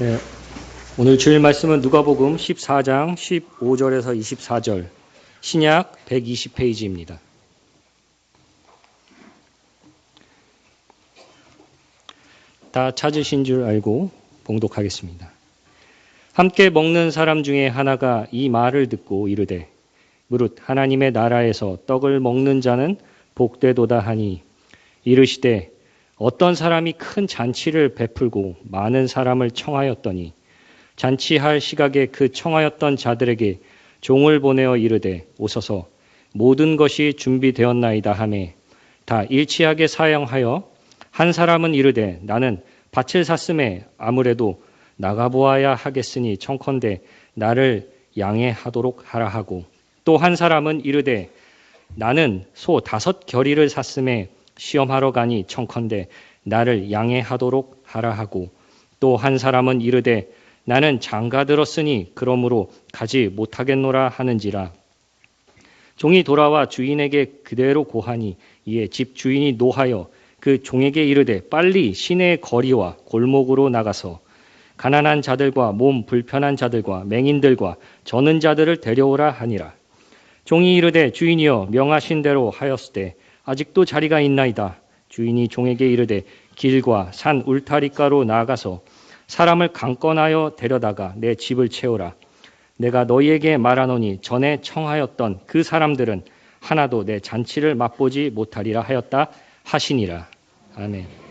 네, 오늘 주일 말씀은 누가복음 14장 15절에서 24절, 신약 120페이지입니다. 다 찾으신 줄 알고 봉독하겠습니다. 함께 먹는 사람 중에 하나가 이 말을 듣고 이르되 무릇 하나님의 나라에서 떡을 먹는 자는 복되도다 하니 이르시되 어떤 사람이 큰 잔치를 베풀고 많은 사람을 청하였더니 잔치할 시각에 그 청하였던 자들에게 종을 보내어 이르되 오소서 모든 것이 준비되었나이다 하매 다 일치하게 사양하여 한 사람은 이르되 나는 밭을 샀음에 아무래도 나가보아야 하겠으니 청컨대 나를 양해하도록 하라 하고 또 한 사람은 이르되 나는 소 5겨리를 샀음에 시험하러 가니 청컨대 나를 양해하도록 하라 하고 또 한 사람은 이르되 나는 장가 들었으니 그러므로 가지 못하겠노라 하는지라. 종이 돌아와 주인에게 그대로 고하니 이에 집 주인이 노하여 그 종에게 이르되 빨리 시내의 거리와 골목으로 나가서 가난한 자들과 몸 불편한 자들과 맹인들과 저는 자들을 데려오라 하니라. 종이 이르되 주인이여 명하신 대로 하였으되 아직도 자리가 있나이다. 주인이 종에게 이르되 길과 산 울타리가로 나아가서 사람을 강권하여 데려다가 내 집을 채우라. 내가 너희에게 말하노니 전에 청하였던 그 사람들은 하나도 내 잔치를 맛보지 못하리라 하였다 하시니라. 아멘.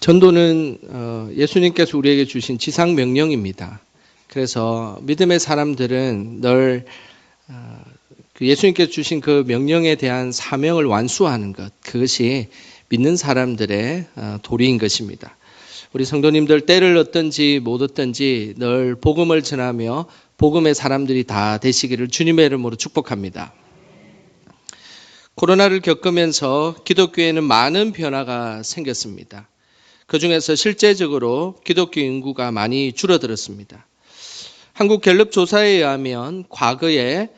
전도는 예수님께서 우리에게 주신 지상 명령입니다. 그래서 믿음의 사람들은 늘 예수님께서 주신 그 명령에 대한 사명을 완수하는 것, 그것이 믿는 사람들의 도리인 것입니다. 우리 성도님들 때를 얻든지 못 얻든지 늘 복음을 전하며 복음의 사람들이 다 되시기를 주님의 이름으로 축복합니다. 코로나를 겪으면서 기독교에는 많은 변화가 생겼습니다. 그중에서 실제적으로 기독교 인구가 많이 줄어들었습니다. 한국갤럽 조사에 의하면 과거에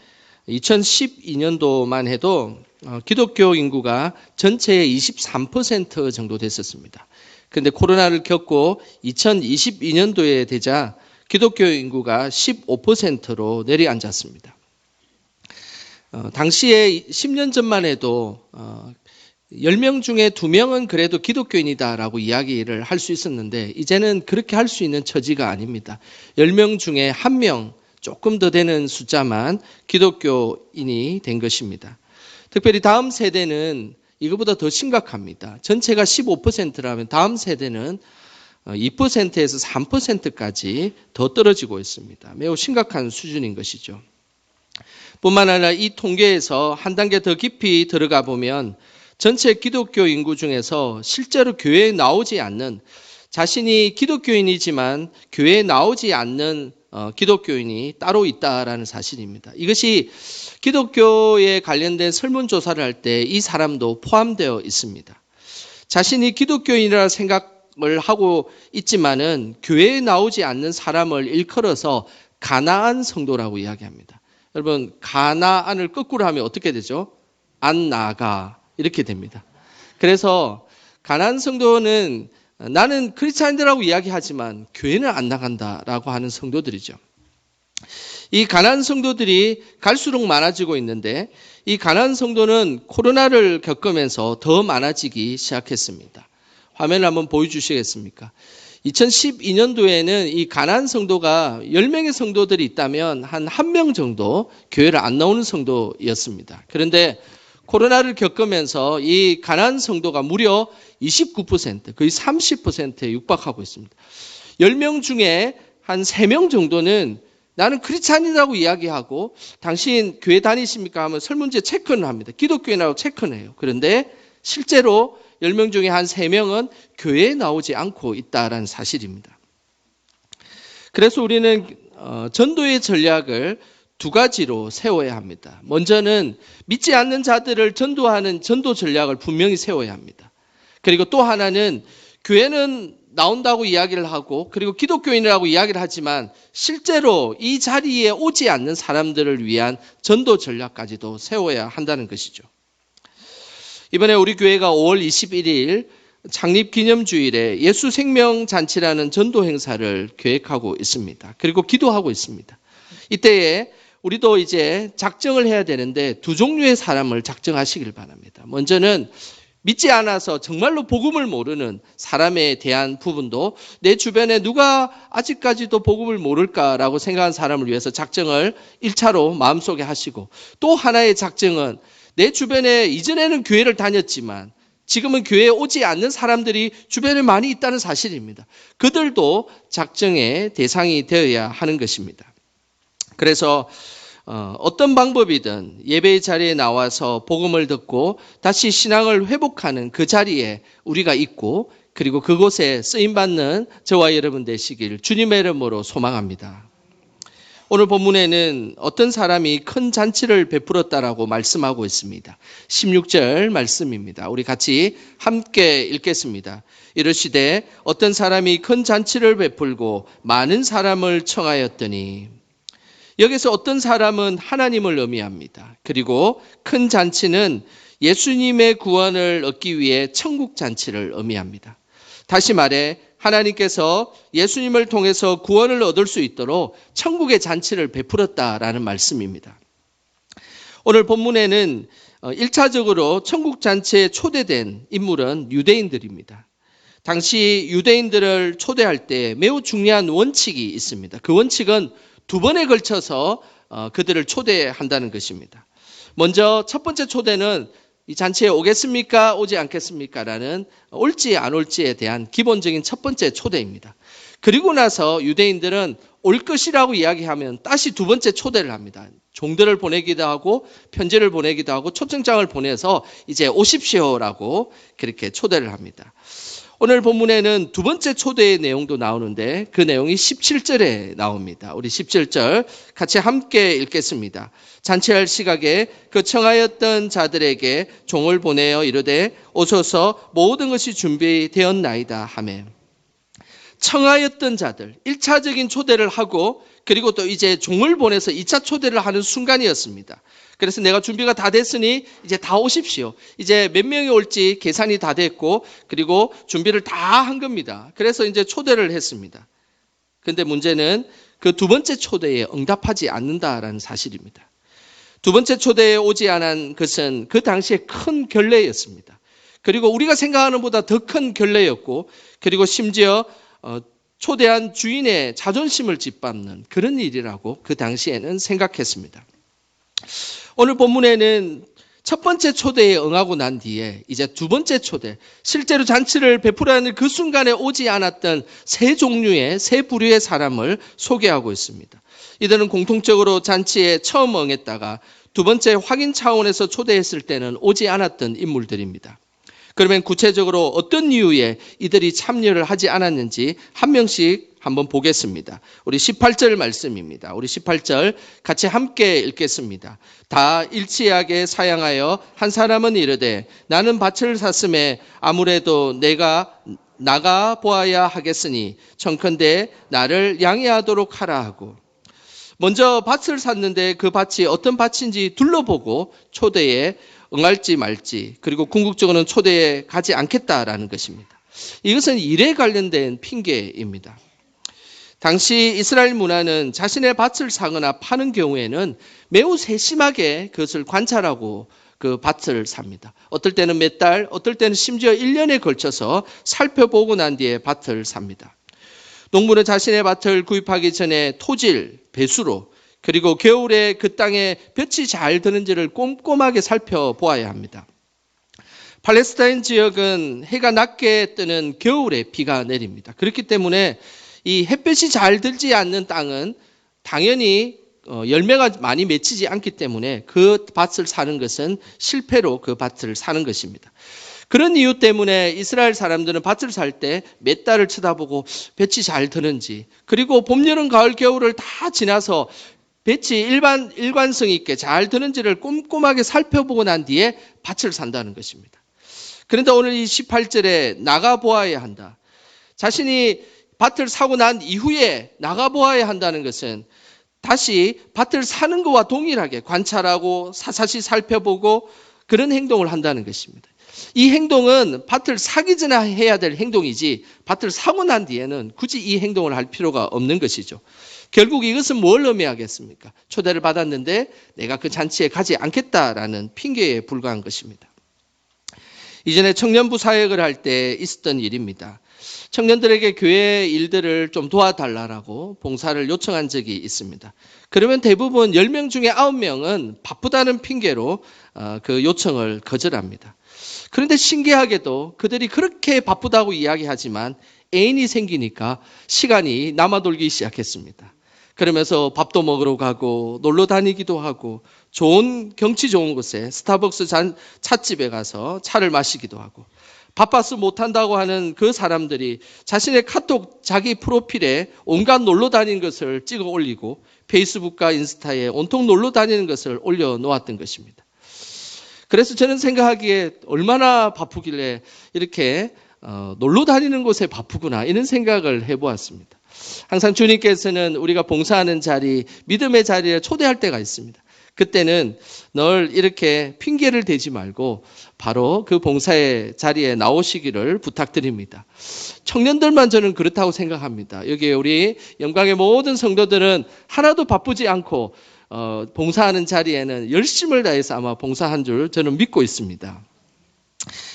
2012년도만 해도 기독교 인구가 전체의 23% 정도 됐었습니다. 그런데 코로나를 겪고 2022년도에 되자 기독교 인구가 15%로 내려앉았습니다. 당시에 10년 전만 해도 10명 중에 2명은 그래도 기독교인이다라고 이야기를 할 수 있었는데 이제는 그렇게 할 수 있는 처지가 아닙니다. 10명 중에 1명 조금 더 되는 숫자만 기독교인이 된 것입니다. 특별히 다음 세대는 이거보다 더 심각합니다. 전체가 15%라면 다음 세대는 2%에서 3%까지 더 떨어지고 있습니다. 매우 심각한 수준인 것이죠. 뿐만 아니라 이 통계에서 한 단계 더 깊이 들어가 보면 전체 기독교 인구 중에서 실제로 교회에 나오지 않는, 자신이 기독교인이지만 교회에 나오지 않는 기독교인이 따로 있다라는 사실입니다. 이것이 기독교에 관련된 설문조사를 할 때 이 사람도 포함되어 있습니다. 자신이 기독교인이라 생각을 하고 있지만은 교회에 나오지 않는 사람을 일컬어서 가나안 성도라고 이야기합니다. 여러분, 가나안을 거꾸로 하면 어떻게 되죠? 안 나가, 이렇게 됩니다. 그래서 가나안 성도는 나는 크리스찬이라고 이야기하지만 교회는 안 나간다라고 하는 성도들이죠. 이 가나안 성도들이 갈수록 많아지고 있는데 이 가나안 성도는 코로나를 겪으면서 더 많아지기 시작했습니다. 화면을 한번 보여주시겠습니까? 2012년도에는 이 가나안 성도가 10명의 성도들이 있다면 한 1명 정도 교회를 안 나오는 성도였습니다. 그런데 코로나를 겪으면서 이 가나안 성도가 무려 29%, 거의 30%에 육박하고 있습니다. 10명 중에 한 3명 정도는 나는 크리스찬이라고 이야기하고 당신 교회 다니십니까 하면 설문지에 체크는 합니다. 기독교인이라고 체크는 해요. 그런데 실제로 10명 중에 한 3명은 교회에 나오지 않고 있다는 사실입니다. 그래서 우리는 전도의 전략을 2가지로 세워야 합니다. 먼저는 믿지 않는 자들을 전도하는 전도 전략을 분명히 세워야 합니다. 그리고 또 하나는 교회는 나온다고 이야기를 하고 그리고 기독교인이라고 이야기를 하지만 실제로 이 자리에 오지 않는 사람들을 위한 전도 전략까지도 세워야 한다는 것이죠. 이번에 우리 교회가 5월 21일 창립기념주일에 예수생명잔치라는 전도 행사를 계획하고 있습니다. 그리고 기도하고 있습니다. 이때에 우리도 이제 작정을 해야 되는데 2 종류의 사람을 작정하시길 바랍니다. 먼저는 믿지 않아서 정말로 복음을 모르는 사람에 대한 부분도 내 주변에 누가 아직까지도 복음을 모를까라고 생각한 사람을 위해서 작정을 1차로 마음속에 하시고, 또 하나의 작정은 내 주변에 이전에는 교회를 다녔지만 지금은 교회에 오지 않는 사람들이 주변에 많이 있다는 사실입니다. 그들도 작정의 대상이 되어야 하는 것입니다. 그래서 어떤 방법이든 예배의 자리에 나와서 복음을 듣고 다시 신앙을 회복하는 그 자리에 우리가 있고 그리고 그곳에 쓰임받는 저와 여러분 되시길 주님의 이름으로 소망합니다. 오늘 본문에는 어떤 사람이 큰 잔치를 베풀었다라고 말씀하고 있습니다. 16절 말씀입니다. 우리 같이 함께 읽겠습니다. 이르시되 어떤 사람이 큰 잔치를 베풀고 많은 사람을 청하였더니, 여기서 어떤 사람은 하나님을 의미합니다. 그리고 큰 잔치는 예수님의 구원을 얻기 위해 천국 잔치를 의미합니다. 다시 말해 하나님께서 예수님을 통해서 구원을 얻을 수 있도록 천국의 잔치를 베풀었다라는 말씀입니다. 오늘 본문에는 1차적으로 천국 잔치에 초대된 인물은 유대인들입니다. 당시 유대인들을 초대할 때 매우 중요한 원칙이 있습니다. 그 원칙은 2번에 걸쳐서 그들을 초대한다는 것입니다. 먼저 첫 번째 초대는 이 잔치에 오겠습니까? 오지 않겠습니까? 라는 올지 안 올지에 대한 기본적인 첫 번째 초대입니다. 그리고 나서 유대인들은 올 것이라고 이야기하면 다시 2번째 초대를 합니다. 종들을 보내기도 하고 편지를 보내기도 하고 초청장을 보내서 이제 오십시오라고 그렇게 초대를 합니다. 오늘 본문에는 2번째 초대의 내용도 나오는데 그 내용이 17절에 나옵니다. 우리 17절 같이 함께 읽겠습니다. 잔치할 시각에 그 청하였던 자들에게 종을 보내어 이르되 오소서 모든 것이 준비되었나이다 하매, 청하였던 자들, 1차적인 초대를 하고 그리고 또 이제 종을 보내서 2차 초대를 하는 순간이었습니다. 그래서 내가 준비가 다 됐으니 이제 다 오십시오. 이제 몇 명이 올지 계산이 다 됐고 그리고 준비를 다 한 겁니다. 그래서 이제 초대를 했습니다. 근데 문제는 그 두 번째 초대에 응답하지 않는다라는 사실입니다. 두 번째 초대에 오지 않은 것은 그 당시에 큰 결례였습니다. 그리고 우리가 생각하는 것보다 더 큰 결례였고 그리고 심지어 초대한 주인의 자존심을 짓밟는 그런 일이라고 그 당시에는 생각했습니다. 오늘 본문에는 첫 번째 초대에 응하고 난 뒤에 이제 두 번째 초대, 실제로 잔치를 베풀어야 하는 그 순간에 오지 않았던 세 종류의, 세 부류의 사람을 소개하고 있습니다. 이들은 공통적으로 잔치에 처음 응했다가 두 번째 확인 차원에서 초대했을 때는 오지 않았던 인물들입니다. 그러면 구체적으로 어떤 이유에 이들이 참여를 하지 않았는지 한 명씩 한번 보겠습니다. 우리 18절 말씀입니다. 우리 18절 같이 함께 읽겠습니다. 다 일치하게 사양하여 한 사람은 이르되 나는 밭을 샀음에 아무래도 내가 나가 보아야 하겠으니 청컨대 나를 양해하도록 하라 하고, 먼저 밭을 샀는데 그 밭이 어떤 밭인지 둘러보고 초대에 응할지 말지, 그리고 궁극적으로는 초대에 가지 않겠다라는 것입니다. 이것은 일에 관련된 핑계입니다. 당시 이스라엘 문화는 자신의 밭을 사거나 파는 경우에는 매우 세심하게 그것을 관찰하고 그 밭을 삽니다. 어떨 때는 몇 달, 어떨 때는 심지어 1년에 걸쳐서 살펴보고 난 뒤에 밭을 삽니다. 농부는 자신의 밭을 구입하기 전에 토질, 배수로, 그리고 겨울에 그 땅에 볕이 잘 드는지를 꼼꼼하게 살펴보아야 합니다. 팔레스타인 지역은 해가 낮게 뜨는 겨울에 비가 내립니다. 그렇기 때문에 이 햇볕이 잘 들지 않는 땅은 당연히 열매가 많이 맺히지 않기 때문에 그 밭을 사는 것은 실패로 그 밭을 사는 것입니다. 그런 이유 때문에 이스라엘 사람들은 밭을 살 때 몇 달을 쳐다보고 볕이 잘 드는지, 그리고 봄, 여름, 가을, 겨울을 다 지나서 볕이 일관성 있게 잘 드는지를 꼼꼼하게 살펴보고 난 뒤에 밭을 산다는 것입니다. 그런데 오늘 이 18절에 나가보아야 한다. 자신이 밭을 사고 난 이후에 나가보아야 한다는 것은 다시 밭을 사는 것과 동일하게 관찰하고 사사시 살펴보고 그런 행동을 한다는 것입니다. 이 행동은 밭을 사기 전에 해야 될 행동이지 밭을 사고 난 뒤에는 굳이 이 행동을 할 필요가 없는 것이죠. 결국 이것은 뭘 의미하겠습니까? 초대를 받았는데 내가 그 잔치에 가지 않겠다라는 핑계에 불과한 것입니다. 이전에 청년부 사역을 할 때 있었던 일입니다. 청년들에게 교회 일들을 좀 도와달라고 봉사를 요청한 적이 있습니다. 그러면 대부분 10명 중에 9명은 바쁘다는 핑계로 그 요청을 거절합니다. 그런데 신기하게도 그들이 그렇게 바쁘다고 이야기하지만 애인이 생기니까 시간이 남아돌기 시작했습니다. 그러면서 밥도 먹으러 가고 놀러 다니기도 하고 좋은 경치 좋은 곳에 스타벅스 찻집에 가서 차를 마시기도 하고, 바빠서 못한다고 하는 그 사람들이 자신의 카톡 자기 프로필에 온갖 놀러 다니는 것을 찍어 올리고 페이스북과 인스타에 온통 놀러 다니는 것을 올려놓았던 것입니다. 그래서 저는 생각하기에 얼마나 바쁘길래 이렇게 놀러 다니는 곳에 바쁘구나 이런 생각을 해보았습니다. 항상 주님께서는 우리가 봉사하는 자리, 믿음의 자리에 초대할 때가 있습니다. 그때는 늘 이렇게 핑계를 대지 말고 바로 그 봉사의 자리에 나오시기를 부탁드립니다. 청년들만 저는 그렇다고 생각합니다. 여기 우리 영광의 모든 성도들은 하나도 바쁘지 않고 봉사하는 자리에는 열심을 다해서 아마 봉사한 줄 저는 믿고 있습니다.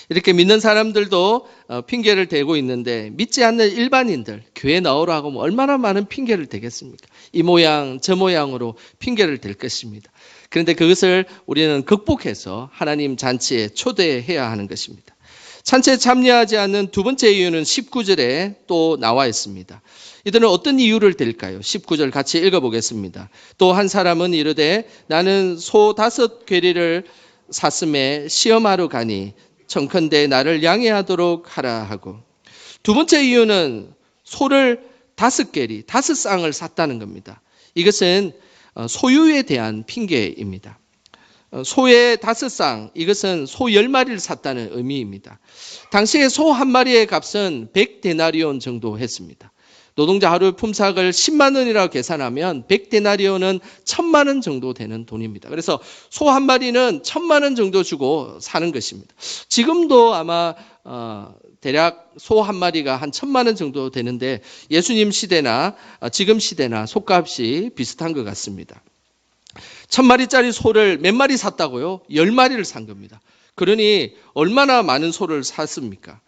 이렇게 믿는 사람들도 핑계를 대고 있는데 믿지 않는 일반인들, 교회 나오라고 하면 얼마나 많은 핑계를 대겠습니까? 이 모양 저 모양으로 핑계를 댈 것입니다. 그런데 그것을 우리는 극복해서 하나님 잔치에 초대해야 하는 것입니다. 잔치에 참여하지 않는 두 번째 이유는 19절에 또 나와 있습니다. 이들은 어떤 이유를 댈까요? 19절 같이 읽어보겠습니다. 또 한 사람은 이르되 나는 소 5괴리를 샀음에 시험하러 가니 청컨대 나를 양해하도록 하라 하고, 두 번째 이유는 소를 5괴리, 5쌍을 샀다는 겁니다. 이것은 소유에 대한 핑계입니다. 소의 5쌍, 이것은 소 10마리를 샀다는 의미입니다. 당시에 소 한 마리의 값은 100데나리온 정도 했습니다. 노동자 하루 품삯을 10만 원이라고 계산하면 100데나리온은 1000만 원 정도 되는 돈입니다. 그래서 소 한 마리는 1000만 원 정도 주고 사는 것입니다. 지금도 아마 대략 소 한 마리가 한 1000만 원 정도 되는데 예수님 시대나 지금 시대나 소값이 비슷한 것 같습니다. 1000마리짜리 소를 몇 마리 샀다고요? 10마리를 산 겁니다. 그러니 얼마나 많은 소를 샀습니까?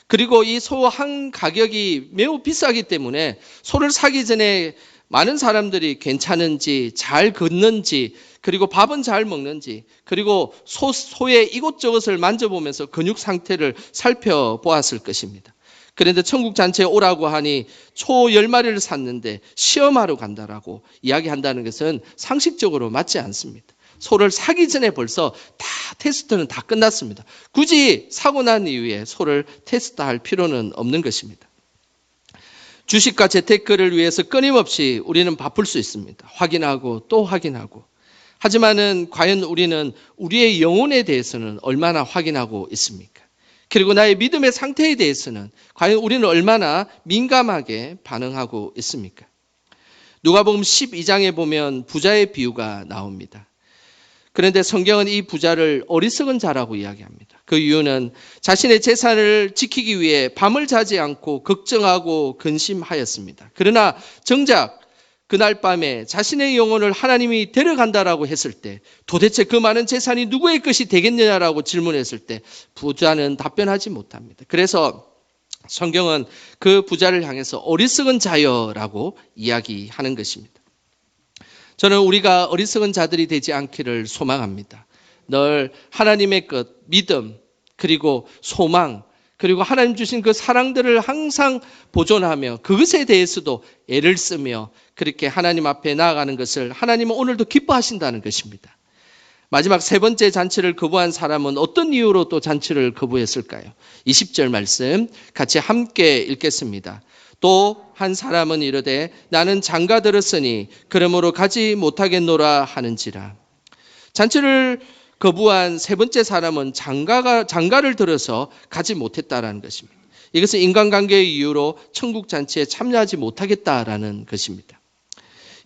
그리고 이 소 한 가격이 매우 비싸기 때문에 소를 사기 전에 많은 사람들이 괜찮은지, 잘 걷는지, 그리고 밥은 잘 먹는지, 그리고 소의 이곳저곳을 만져보면서 근육 상태를 살펴보았을 것입니다. 그런데 천국 잔치에 오라고 하니 소 10마리를 샀는데 시험하러 간다라고 이야기한다는 것은 상식적으로 맞지 않습니다. 소를 사기 전에 벌써 다 테스트는 다 끝났습니다. 굳이 사고 난 이후에 소를 테스트할 필요는 없는 것입니다. 주식과 재테크를 위해서 끊임없이 우리는 바쁠 수 있습니다. 확인하고 또 확인하고. 하지만은 과연 우리는 우리의 영혼에 대해서는 얼마나 확인하고 있습니까? 그리고 나의 믿음의 상태에 대해서는 과연 우리는 얼마나 민감하게 반응하고 있습니까? 누가복음 12장에 보면 부자의 비유가 나옵니다. 그런데 성경은 이 부자를 어리석은 자라고 이야기합니다. 그 이유는 자신의 재산을 지키기 위해 밤을 자지 않고 걱정하고 근심하였습니다. 그러나 정작 그날 밤에 자신의 영혼을 하나님이 데려간다라고 했을 때 도대체 그 많은 재산이 누구의 것이 되겠느냐라고 질문했을 때 부자는 답변하지 못합니다. 그래서 성경은 그 부자를 향해서 어리석은 자여라고 이야기하는 것입니다. 저는 우리가 어리석은 자들이 되지 않기를 소망합니다. 늘 하나님의 것, 믿음, 그리고 소망, 그리고 하나님 주신 그 사랑들을 항상 보존하며 그것에 대해서도 애를 쓰며 그렇게 하나님 앞에 나아가는 것을 하나님은 오늘도 기뻐하신다는 것입니다. 마지막 세 번째 잔치를 거부한 사람은 어떤 이유로 또 잔치를 거부했을까요? 20절 말씀 같이 함께 읽겠습니다. 또 한 사람은 이르되 나는 장가 들었으니 그러므로 가지 못하겠노라 하는지라. 잔치를 거부한 세 번째 사람은 장가를 들어서 가지 못했다라는 것입니다. 이것은 인간관계의 이유로 천국 잔치에 참여하지 못하겠다라는 것입니다.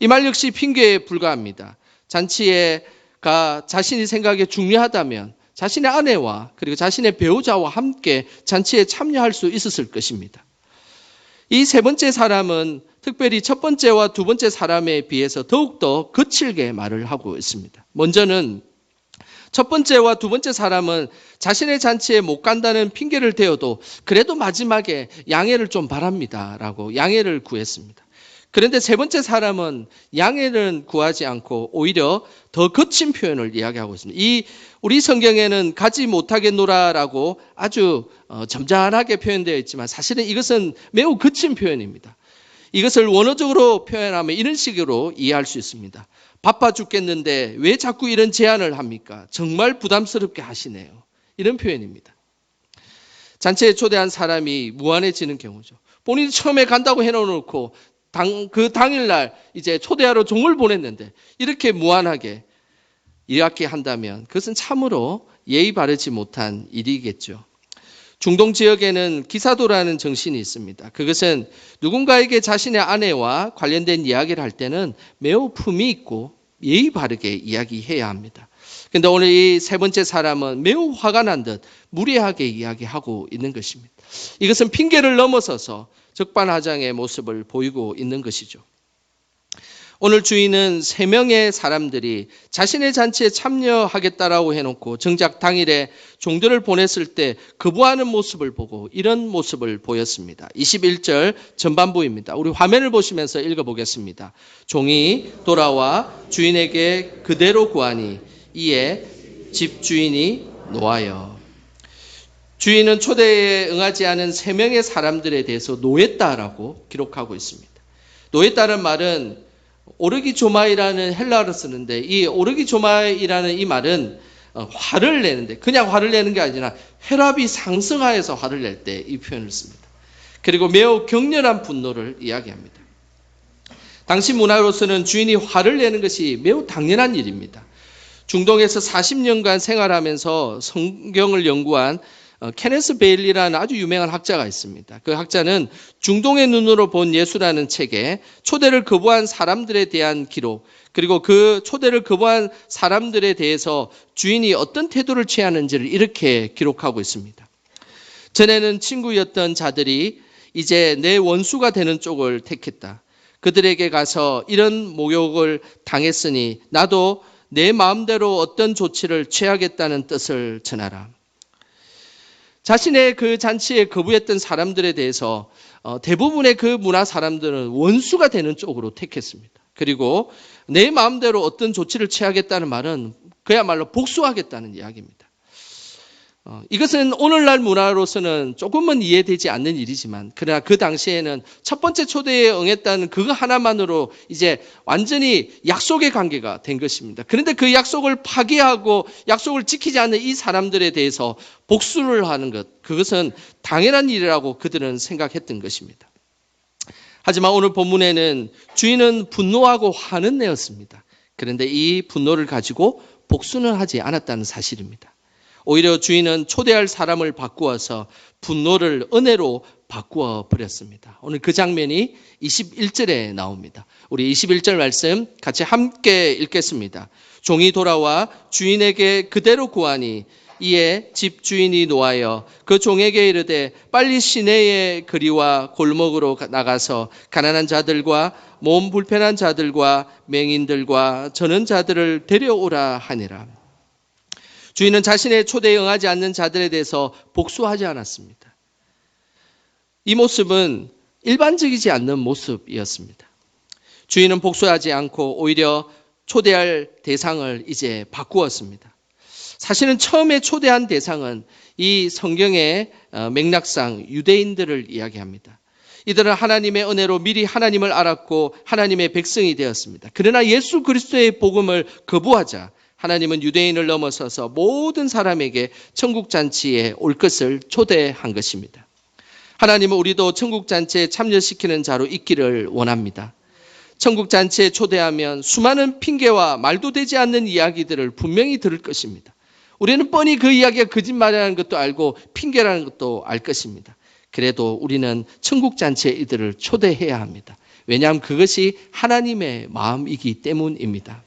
이 말 역시 핑계에 불과합니다. 잔치가 자신이 생각에 중요하다면 자신의 아내와 그리고 자신의 배우자와 함께 잔치에 참여할 수 있었을 것입니다. 이 세 번째 사람은 특별히 첫 번째와 두 번째 사람에 비해서 더욱더 거칠게 말을 하고 있습니다. 먼저는 첫 번째와 두 번째 사람은 자신의 잔치에 못 간다는 핑계를 대어도 그래도 마지막에 양해를 좀 바랍니다 라고 양해를 구했습니다. 그런데 세 번째 사람은 양해는 구하지 않고 오히려 더 거친 표현을 이야기하고 있습니다. 우리 성경에는 가지 못하겠노라라고 아주 점잖하게 표현되어 있지만 사실은 이것은 매우 거친 표현입니다. 이것을 원어적으로 표현하면 이런 식으로 이해할 수 있습니다. 바빠 죽겠는데 왜 자꾸 이런 제안을 합니까? 정말 부담스럽게 하시네요. 이런 표현입니다. 잔치에 초대한 사람이 무안해지는 경우죠. 본인이 처음에 간다고 해놓고 그 당일날 이제 초대하러 종을 보냈는데 이렇게 무안하게 이야기한다면 그것은 참으로 예의 바르지 못한 일이겠죠. 중동 지역에는 기사도라는 정신이 있습니다. 그것은 누군가에게 자신의 아내와 관련된 이야기를 할 때는 매우 품위 있고 예의 바르게 이야기해야 합니다. 그런데 오늘 이 세 번째 사람은 매우 화가 난 듯 무례하게 이야기하고 있는 것입니다. 이것은 핑계를 넘어서서 적반하장의 모습을 보이고 있는 것이죠. 오늘 주인은 3명의 사람들이 자신의 잔치에 참여하겠다라고 해놓고 정작 당일에 종들을 보냈을 때 거부하는 모습을 보고 이런 모습을 보였습니다. 21절 전반부입니다. 우리 화면을 보시면서 읽어보겠습니다. 종이 돌아와 주인에게 그대로 구하니 이에 집주인이 노하여. 주인은 초대에 응하지 않은 3명의 사람들에 대해서 노했다라고 기록하고 있습니다. 노했다는 말은 오르기조마이라는 헬라어를 쓰는데 이 오르기조마이라는 이 말은 화를 내는데 그냥 화를 내는 게 아니라 혈압이 상승하여서 화를 낼 때 이 표현을 씁니다. 그리고 매우 격렬한 분노를 이야기합니다. 당시 문화로서는 주인이 화를 내는 것이 매우 당연한 일입니다. 중동에서 40년간 생활하면서 성경을 연구한 케네스 베일리라는 아주 유명한 학자가 있습니다. 그 학자는 중동의 눈으로 본 예수라는 책에 초대를 거부한 사람들에 대한 기록, 그리고 그 초대를 거부한 사람들에 대해서 주인이 어떤 태도를 취하는지를 이렇게 기록하고 있습니다. 전에는 친구였던 자들이 이제 내 원수가 되는 쪽을 택했다. 그들에게 가서 이런 모욕을 당했으니 나도 내 마음대로 어떤 조치를 취하겠다는 뜻을 전하라. 자신의 그 잔치에 거부했던 사람들에 대해서 대부분의 그 문화 사람들은 원수가 되는 쪽으로 택했습니다. 그리고 내 마음대로 어떤 조치를 취하겠다는 말은 그야말로 복수하겠다는 이야기입니다. 이것은 오늘날 문화로서는 조금은 이해되지 않는 일이지만, 그러나 그 당시에는 첫 번째 초대에 응했다는 그거 하나만으로 이제 완전히 약속의 관계가 된 것입니다. 그런데 그 약속을 파기하고 약속을 지키지 않는 이 사람들에 대해서 복수를 하는 것, 그것은 당연한 일이라고 그들은 생각했던 것입니다. 하지만 오늘 본문에는 주인은 분노하고 화는 내었습니다. 그런데 이 분노를 가지고 복수는 하지 않았다는 사실입니다. 오히려 주인은 초대할 사람을 바꾸어서 분노를 은혜로 바꾸어 버렸습니다. 오늘 그 장면이 21절에 나옵니다. 우리 21절 말씀 같이 함께 읽겠습니다. 종이 돌아와 주인에게 그대로 구하니 이에 집 주인이 노하여 그 종에게 이르되 빨리 시내의 거리와 골목으로 나가서 가난한 자들과 몸 불편한 자들과 맹인들과 저는 자들을 데려오라 하니라. 주인은 자신의 초대에 응하지 않는 자들에 대해서 복수하지 않았습니다. 이 모습은 일반적이지 않는 모습이었습니다. 주인은 복수하지 않고 오히려 초대할 대상을 이제 바꾸었습니다. 사실은 처음에 초대한 대상은 이 성경의 맥락상 유대인들을 이야기합니다. 이들은 하나님의 은혜로 미리 하나님을 알았고 하나님의 백성이 되었습니다. 그러나 예수 그리스도의 복음을 거부하자 하나님은 유대인을 넘어서서 모든 사람에게 천국잔치에 올 것을 초대한 것입니다. 하나님은 우리도 천국잔치에 참여시키는 자로 있기를 원합니다. 천국잔치에 초대하면 수많은 핑계와 말도 되지 않는 이야기들을 분명히 들을 것입니다. 우리는 뻔히 그 이야기가 거짓말이라는 것도 알고 핑계라는 것도 알 것입니다. 그래도 우리는 천국잔치에 이들을 초대해야 합니다. 왜냐하면 그것이 하나님의 마음이기 때문입니다.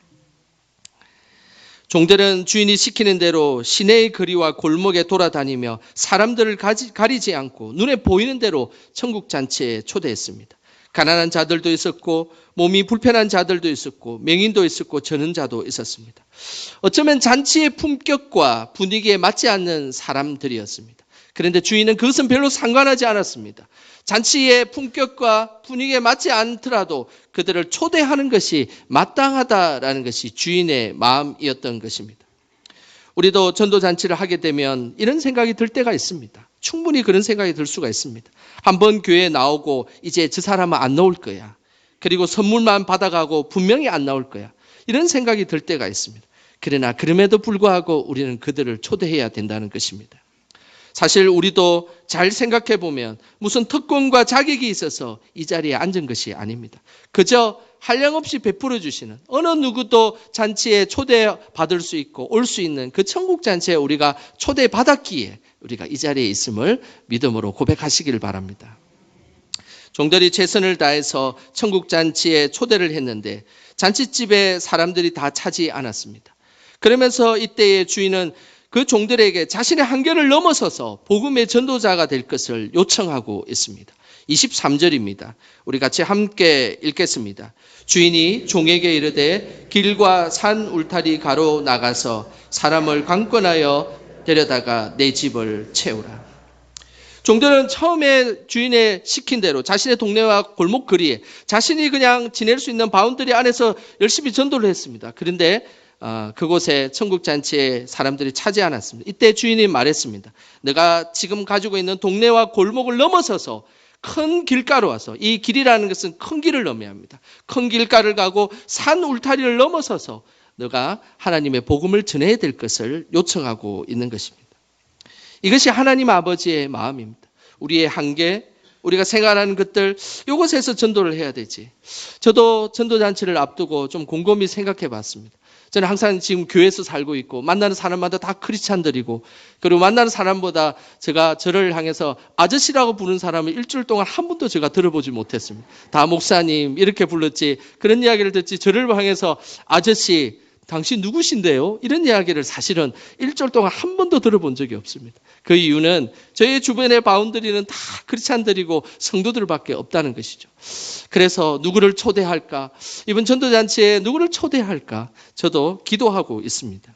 종들은 주인이 시키는 대로 시내의 거리와 골목에 돌아다니며 사람들을 가리지 않고 눈에 보이는 대로 천국잔치에 초대했습니다. 가난한 자들도 있었고 몸이 불편한 자들도 있었고 맹인도 있었고 저는 자도 있었습니다. 어쩌면 잔치의 품격과 분위기에 맞지 않는 사람들이었습니다. 그런데 주인은 그것은 별로 상관하지 않았습니다. 잔치의 품격과 분위기에 맞지 않더라도 그들을 초대하는 것이 마땅하다라는 것이 주인의 마음이었던 것입니다. 우리도 전도잔치를 하게 되면 이런 생각이 들 때가 있습니다. 충분히 그런 생각이 들 수가 있습니다. 한번 교회에 나오고 이제 저 사람은 안 나올 거야. 그리고 선물만 받아가고 분명히 안 나올 거야. 이런 생각이 들 때가 있습니다. 그러나 그럼에도 불구하고 우리는 그들을 초대해야 된다는 것입니다. 사실 우리도 잘 생각해 보면 무슨 특권과 자격이 있어서 이 자리에 앉은 것이 아닙니다. 그저 한량없이 베풀어 주시는 어느 누구도 잔치에 초대받을 수 있고 올 수 있는 그 천국 잔치에 우리가 초대받았기에 우리가 이 자리에 있음을 믿음으로 고백하시길 바랍니다. 종들이 최선을 다해서 천국 잔치에 초대를 했는데 잔치집에 사람들이 다 차지 않았습니다. 그러면서 이때의 주인은 그 종들에게 자신의 한계를 넘어서서 복음의 전도자가 될 것을 요청하고 있습니다. 23절입니다. 우리 같이 함께 읽겠습니다. 주인이 종에게 이르되 길과 산 울타리 가로 나가서 사람을 강권하여 데려다가 내 집을 채우라. 종들은 처음에 주인의 시킨 대로 자신의 동네와 골목 거리에 자신이 그냥 지낼 수 있는 바운더리 안에서 열심히 전도를 했습니다. 그런데 그곳에 천국잔치에 사람들이 차지 않았습니다. 이때 주인이 말했습니다. 내가 지금 가지고 있는 동네와 골목을 넘어서서 큰 길가로 와서, 이 길이라는 것은 큰 길을 의미합니다. 큰 길가를 가고 산 울타리를 넘어서서 너가 하나님의 복음을 전해야 될 것을 요청하고 있는 것입니다. 이것이 하나님 아버지의 마음입니다. 우리의 한계, 우리가 생각하는 것들, 이곳에서 전도를 해야 되지. 저도 전도잔치를 앞두고 좀 곰곰이 생각해 봤습니다. 저는 항상 지금 교회에서 살고 있고 만나는 사람마다 다 크리스찬들이고 그리고 만나는 사람보다 제가 저를 향해서 아저씨라고 부르는 사람을 일주일 동안 한 번도 제가 들어보지 못했습니다. 다 목사님 이렇게 불렀지 그런 이야기를 듣지 저를 향해서 아저씨 당신 누구신데요? 이런 이야기를 사실은 일주일 동안 한 번도 들어본 적이 없습니다. 그 이유는 저희 주변의 바운더리는 다 크리스찬들이고 성도들밖에 없다는 것이죠. 그래서 누구를 초대할까? 이번 전도잔치에 누구를 초대할까? 저도 기도하고 있습니다.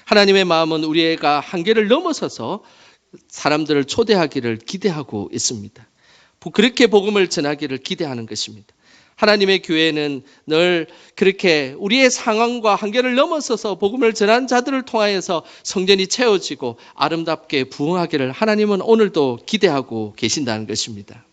하나님의 마음은 우리가 한계를 넘어서서 사람들을 초대하기를 기대하고 있습니다. 그렇게 복음을 전하기를 기대하는 것입니다. 하나님의 교회는 늘 그렇게 우리의 상황과 한계를 넘어서서 복음을 전한 자들을 통하여서 성전이 채워지고 아름답게 부흥하기를 하나님은 오늘도 기대하고 계신다는 것입니다.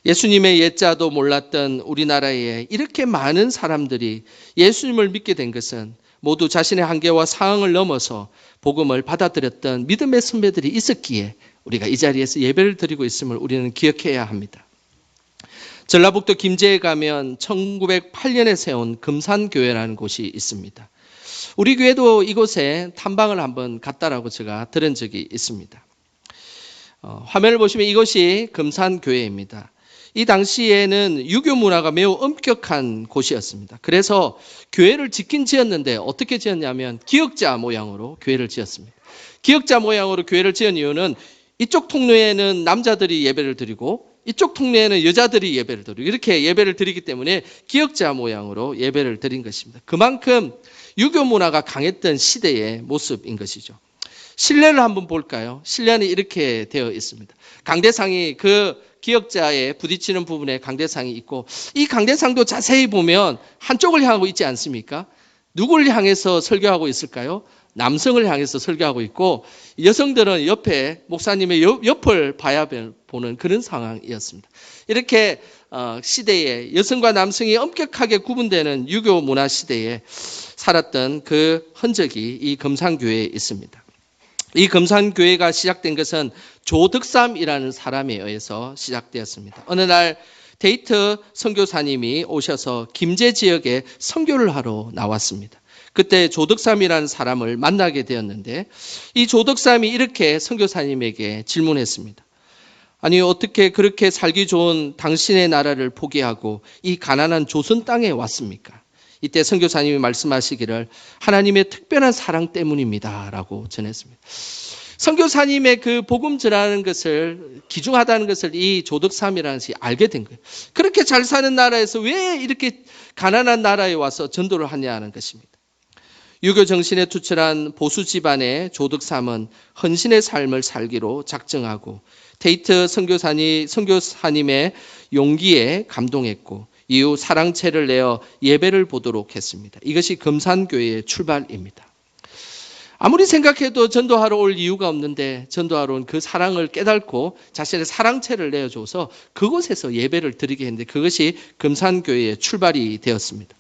예수님의 옛자도 몰랐던 우리나라에 이렇게 많은 사람들이 예수님을 믿게 된 것은 모두 자신의 한계와 상황을 넘어서 복음을 받아들였던 믿음의 선배들이 있었기에 우리가 이 자리에서 예배를 드리고 있음을 우리는 기억해야 합니다. 전라북도 김제에 가면 1908년에 세운 금산교회라는 곳이 있습니다. 우리 교회도 이곳에 탐방을 한번 갔다라고 제가 들은 적이 있습니다. 화면을 보시면 이것이 금산교회입니다. 이 당시에는 유교 문화가 매우 엄격한 곳이었습니다. 그래서 교회를 짓긴 지었는데 어떻게 지었냐면 기역자 모양으로 교회를 지었습니다. 기역자 모양으로 교회를 지은 이유는 이쪽 통로에는 남자들이 예배를 드리고 이쪽 통로에는 여자들이 예배를 드리고 이렇게 예배를 드리기 때문에 기역자 모양으로 예배를 드린 것입니다. 그만큼 유교 문화가 강했던 시대의 모습인 것이죠. 실내를 한번 볼까요? 실내는 이렇게 되어 있습니다. 강대상이 그 기역자에 부딪히는 부분에 강대상이 있고 이 강대상도 자세히 보면 한쪽을 향하고 있지 않습니까? 누구를 향해서 설교하고 있을까요? 남성을 향해서 설교하고 있고 여성들은 옆에 목사님의 옆을 봐야 보는 그런 상황이었습니다. 이렇게 시대에 여성과 남성이 엄격하게 구분되는 유교 문화 시대에 살았던 그 흔적이 이 금산교회에 있습니다. 이 금산교회가 시작된 것은 조덕삼이라는 사람에 의해서 시작되었습니다. 어느 날 데이트 선교사님이 오셔서 김제 지역에 선교를 하러 나왔습니다. 그때 조덕삼이라는 사람을 만나게 되었는데 이 조덕삼이 이렇게 선교사님에게 질문했습니다. 아니 어떻게 그렇게 살기 좋은 당신의 나라를 포기하고 이 가난한 조선 땅에 왔습니까? 이때 선교사님이 말씀하시기를 하나님의 특별한 사랑 때문입니다 라고 전했습니다. 선교사님의 그 복음 전하는 것을 귀중하다는 것을 이 조덕삼이라는 것이 알게 된 거예요. 그렇게 잘 사는 나라에서 왜 이렇게 가난한 나라에 와서 전도를 하냐는 것입니다. 유교 정신에 투철한 보수 집안의 조덕삼은 헌신의 삶을 살기로 작정하고 데이트 선교사님의 용기에 감동했고 이후 사랑채를 내어 예배를 보도록 했습니다. 이것이 금산교회의 출발입니다. 아무리 생각해도 전도하러 올 이유가 없는데 전도하러 온 그 사랑을 깨닫고 자신의 사랑채를 내어줘서 그곳에서 예배를 드리게 했는데 그것이 금산교회의 출발이 되었습니다.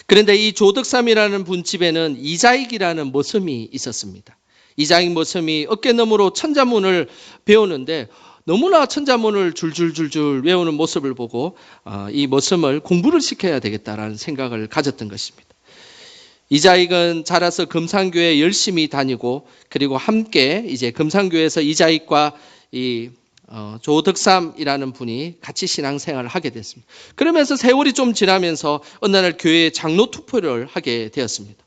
그런데 이 조덕삼이라는 분 집에는 이자익이라는 머슴이 있었습니다. 이자익 머슴이 어깨너머로 천자문을 배우는데 너무나 천자문을 줄줄줄줄 외우는 모습을 보고 이 머슴을 공부를 시켜야 되겠다라는 생각을 가졌던 것입니다. 이자익은 자라서 금산교회 열심히 다니고 그리고 함께 이제 금산교회에서 이자익과 이 조덕삼이라는 분이 같이 신앙생활을 하게 됐습니다. 그러면서 세월이 좀 지나면서 어느 날 교회에 장로 투표를 하게 되었습니다.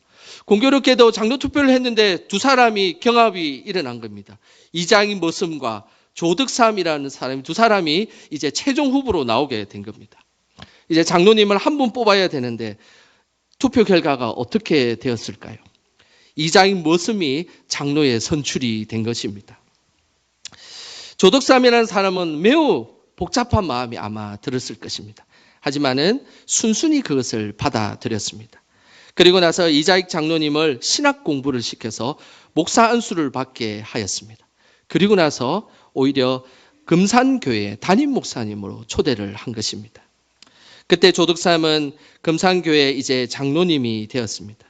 공교롭게도 장로 투표를 했는데 두 사람이 경합이 일어난 겁니다. 이자익 머슴과 조덕삼이라는 사람이 두 사람이 이제 최종 후보로 나오게 된 겁니다. 이제 장로님을 한 분 뽑아야 되는데 투표 결과가 어떻게 되었을까요? 이자익 머슴이 장로에 선출이 된 것입니다. 조덕삼이라는 사람은 매우 복잡한 마음이 아마 들었을 것입니다. 하지만은 순순히 그것을 받아들였습니다. 그리고 나서 이자익 장로님을 신학 공부를 시켜서 목사 안수를 받게 하였습니다. 그리고 나서 오히려 금산교회 담임 목사님으로 초대를 한 것입니다. 그때 조덕삼은 금산교회 이제 장로님이 되었습니다.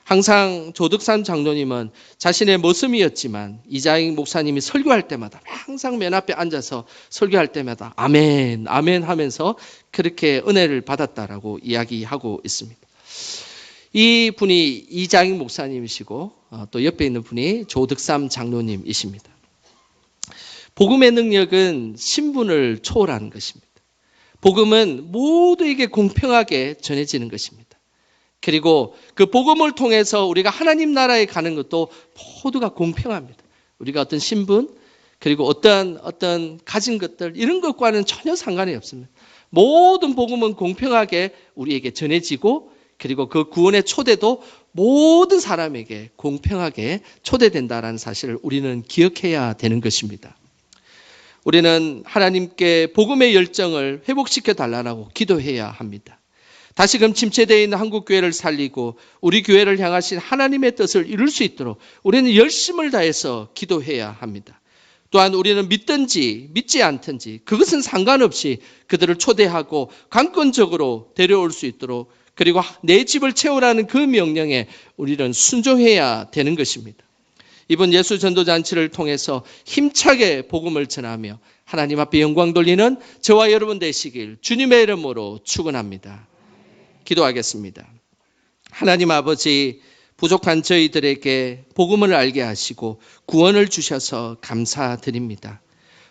항상 조덕삼 장로님은 자신의 머슴이었지만 이자익 목사님이 설교할 때마다 항상 맨 앞에 앉아서 설교할 때마다 아멘, 아멘 하면서 그렇게 은혜를 받았다라고 이야기하고 있습니다. 이 분이 이장익 목사님이시고 또 옆에 있는 분이 조득삼 장로님이십니다. 복음의 능력은 신분을 초월하는 것입니다. 복음은 모두에게 공평하게 전해지는 것입니다. 그리고 그 복음을 통해서 우리가 하나님 나라에 가는 것도 모두가 공평합니다. 우리가 어떤 신분, 그리고 어떤 가진 것들, 이런 것과는 전혀 상관이 없습니다. 모든 복음은 공평하게 우리에게 전해지고, 그리고 그 구원의 초대도 모든 사람에게 공평하게 초대된다는 사실을 우리는 기억해야 되는 것입니다. 우리는 하나님께 복음의 열정을 회복시켜 달라고 기도해야 합니다. 다시금 침체되어 있는 한국교회를 살리고 우리 교회를 향하신 하나님의 뜻을 이룰 수 있도록 우리는 열심을 다해서 기도해야 합니다. 또한 우리는 믿든지 믿지 않든지 그것은 상관없이 그들을 초대하고 강권적으로 데려올 수 있도록, 그리고 내 집을 채우라는 그 명령에 우리는 순종해야 되는 것입니다. 이번 예수 전도잔치를 통해서 힘차게 복음을 전하며 하나님 앞에 영광 돌리는 저와 여러분 되시길 주님의 이름으로 축원합니다. 기도하겠습니다. 하나님 아버지, 부족한 저희들에게 복음을 알게 하시고 구원을 주셔서 감사드립니다.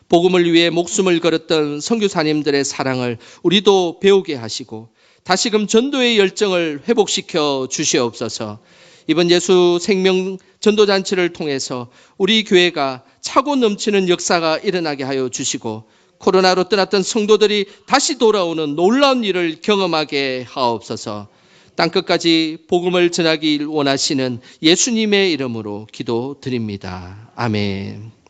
복음을 위해 목숨을 걸었던 선교사님들의 사랑을 우리도 배우게 하시고 다시금 전도의 열정을 회복시켜 주시옵소서. 이번 예수 생명 전도잔치를 통해서 우리 교회가 차고 넘치는 역사가 일어나게 하여 주시고 코로나로 떠났던 성도들이 다시 돌아오는 놀라운 일을 경험하게 하옵소서. 땅끝까지 복음을 전하길 원하시는 예수님의 이름으로 기도드립니다. 아멘.